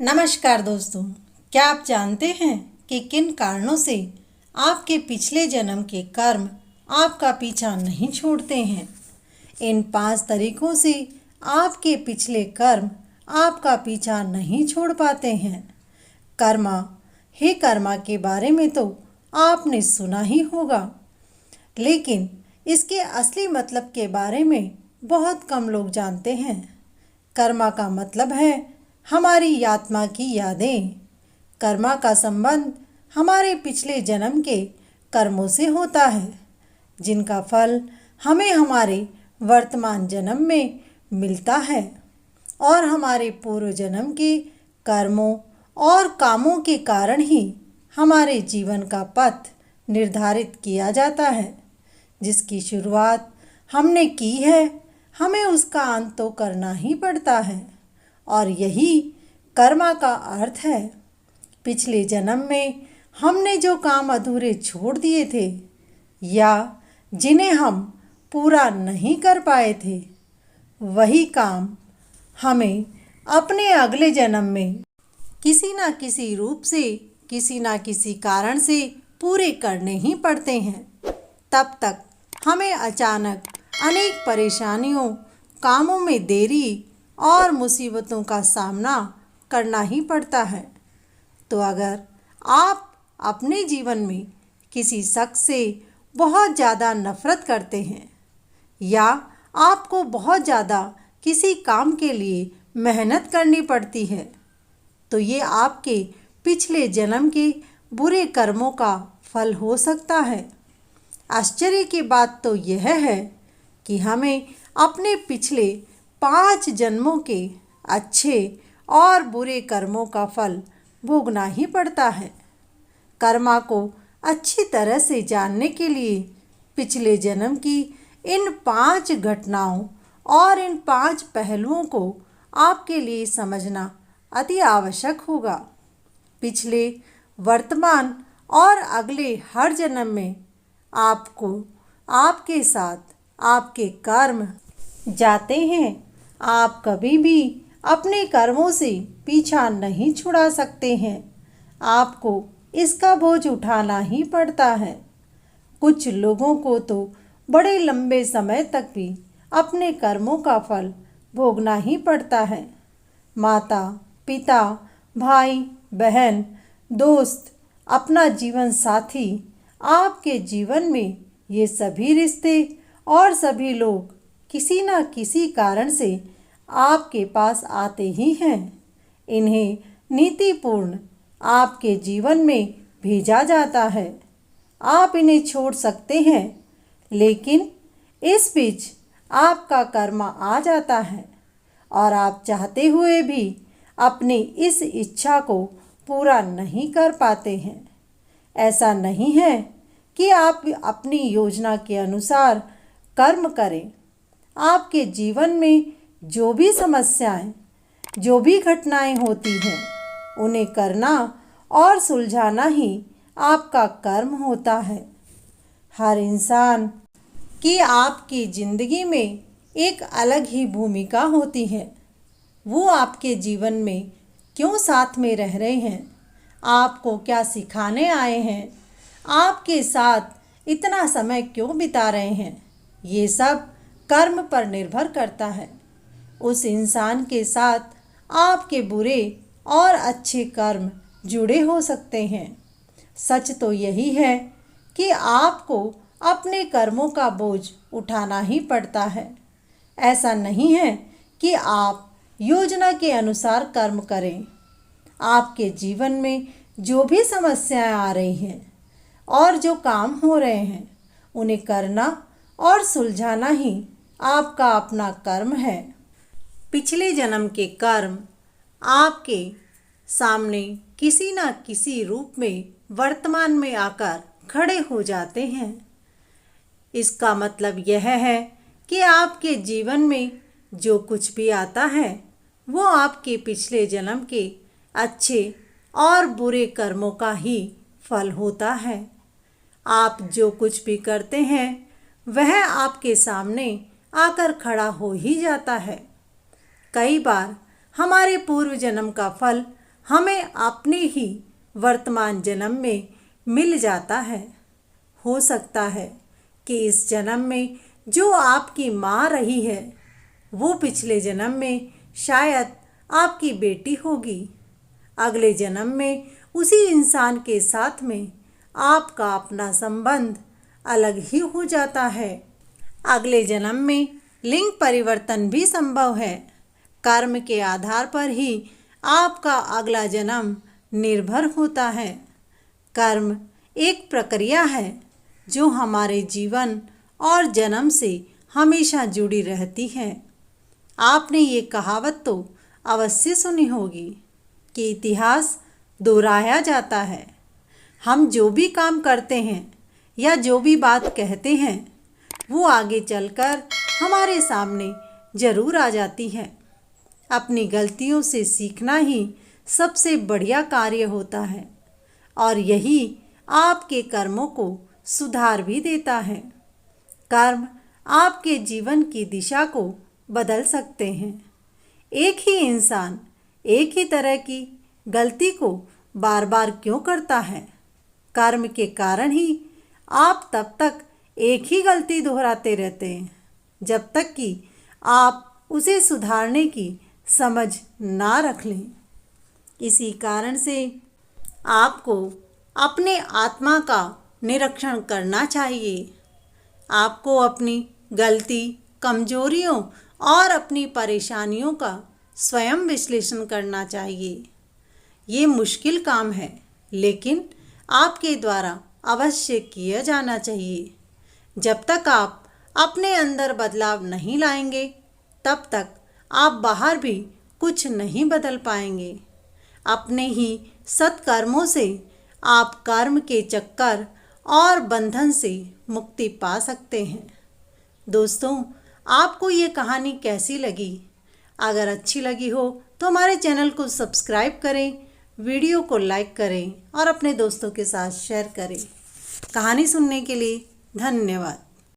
नमस्कार दोस्तों, क्या आप जानते हैं कि किन कारणों से आपके पिछले जन्म के कर्म आपका पीछा नहीं छोड़ते हैं। इन 5 तरीकों से आपके पिछले कर्म आपका पीछा नहीं छोड़ पाते हैं। कर्मा हे कर्मा के बारे में तो आपने सुना ही होगा, लेकिन इसके असली मतलब के बारे में बहुत कम लोग जानते हैं। कर्मा का मतलब है हमारी आत्मा की यादें। कर्मा का संबंध हमारे पिछले जन्म के कर्मों से होता है, जिनका फल हमें हमारे वर्तमान जन्म में मिलता है और हमारे पूर्व जन्म के कर्मों और कामों के कारण ही हमारे जीवन का पथ निर्धारित किया जाता है। जिसकी शुरुआत हमने की है, हमें उसका अंत तो करना ही पड़ता है और यही कर्मा का अर्थ है। पिछले जन्म में हमने जो काम अधूरे छोड़ दिए थे या जिन्हें हम पूरा नहीं कर पाए थे, वही काम हमें अपने अगले जन्म में किसी न किसी रूप से, किसी न किसी कारण से पूरे करने ही पड़ते हैं। तब तक हमें अचानक अनेक परेशानियों, कामों में देरी और मुसीबतों का सामना करना ही पड़ता है। तो अगर आप अपने जीवन में किसी शख्स से बहुत ज़्यादा नफ़रत करते हैं या आपको बहुत ज़्यादा किसी काम के लिए मेहनत करनी पड़ती है, तो ये आपके पिछले जन्म के बुरे कर्मों का फल हो सकता है। आश्चर्य की बात तो यह है कि हमें अपने पिछले 5 जन्मों के अच्छे और बुरे कर्मों का फल भोगना ही पड़ता है। कर्मा को अच्छी तरह से जानने के लिए पिछले जन्म की इन 5 घटनाओं और इन 5 पहलुओं को आपके लिए समझना अति आवश्यक होगा। पिछले, वर्तमान और अगले हर जन्म में आपको आपके साथ आपके कर्म जाते हैं। आप कभी भी अपने कर्मों से पीछा नहीं छुड़ा सकते हैं। आपको इसका बोझ उठाना ही पड़ता है। कुछ लोगों को तो बड़े लंबे समय तक भी अपने कर्मों का फल भोगना ही पड़ता है। माता, पिता, भाई, बहन, दोस्त, अपना जीवन साथी, आपके जीवन में ये सभी रिश्ते और सभी लोग किसी न किसी कारण से आपके पास आते ही हैं। इन्हें नीतिपूर्ण आपके जीवन में भेजा जाता है। आप इन्हें छोड़ सकते हैं, लेकिन इस बीच आपका कर्मा आ जाता है और आप चाहते हुए भी अपनी इस इच्छा को पूरा नहीं कर पाते हैं। ऐसा नहीं है कि आप अपनी योजना के अनुसार कर्म करें। आपके जीवन में जो भी समस्याएं, जो भी घटनाएं होती हैं, उन्हें करना और सुलझाना ही आपका कर्म होता है। हर इंसान की आपकी ज़िंदगी में एक अलग ही भूमिका होती है। वो आपके जीवन में क्यों साथ में रह रहे हैं, आपको क्या सिखाने आए हैं, आपके साथ इतना समय क्यों बिता रहे हैं, ये सब कर्म पर निर्भर करता है। उस इंसान के साथ आपके बुरे और अच्छे कर्म जुड़े हो सकते हैं। सच तो यही है कि आपको अपने कर्मों का बोझ उठाना ही पड़ता है। ऐसा नहीं है कि आप योजना के अनुसार कर्म करें। आपके जीवन में जो भी समस्याएं आ रही हैं और जो काम हो रहे हैं, उन्हें करना और सुलझाना ही आपका अपना कर्म है। पिछले जन्म के कर्म आपके सामने किसी न किसी रूप में वर्तमान में आकर खड़े हो जाते हैं। इसका मतलब यह है कि आपके जीवन में जो कुछ भी आता है, वो आपके पिछले जन्म के अच्छे और बुरे कर्मों का ही फल होता है। आप जो कुछ भी करते हैं, वह आपके सामने आकर खड़ा हो ही जाता है। कई बार हमारे पूर्व जन्म का फल हमें अपने ही वर्तमान जन्म में मिल जाता है। हो सकता है कि इस जन्म में जो आपकी माँ रही है वो पिछले जन्म में शायद आपकी बेटी होगी। अगले जन्म में उसी इंसान के साथ में आपका अपना संबंध अलग ही हो जाता है। अगले जन्म में लिंग परिवर्तन भी संभव है। कर्म के आधार पर ही आपका अगला जन्म निर्भर होता है। कर्म एक प्रक्रिया है जो हमारे जीवन और जन्म से हमेशा जुड़ी रहती है। आपने ये कहावत तो अवश्य सुनी होगी कि इतिहास दोहराया जाता है। हम जो भी काम करते हैं या जो भी बात कहते हैं वो आगे चलकर हमारे सामने ज़रूर आ जाती है। अपनी गलतियों से सीखना ही सबसे बढ़िया कार्य होता है और यही आपके कर्मों को सुधार भी देता है। कर्म आपके जीवन की दिशा को बदल सकते हैं। एक ही इंसान एक ही तरह की गलती को बार बार क्यों करता है? कर्म के कारण ही आप तब तक एक ही गलती दोहराते रहते हैं जब तक कि आप उसे सुधारने की समझ ना रख लें। इसी कारण से आपको अपने आत्मा का निरीक्षण करना चाहिए। आपको अपनी गलती, कमजोरियों और अपनी परेशानियों का स्वयं विश्लेषण करना चाहिए। ये मुश्किल काम है लेकिन आपके द्वारा अवश्य किया जाना चाहिए। जब तक आप अपने अंदर बदलाव नहीं लाएंगे तब तक आप बाहर भी कुछ नहीं बदल पाएंगे। अपने ही सत्कर्मों से आप कर्म के चक्कर और बंधन से मुक्ति पा सकते हैं। दोस्तों, आपको ये कहानी कैसी लगी? अगर अच्छी लगी हो तो हमारे चैनल को सब्सक्राइब करें, वीडियो को लाइक करें और अपने दोस्तों के साथ शेयर करें। कहानी सुनने के लिए धन्यवाद।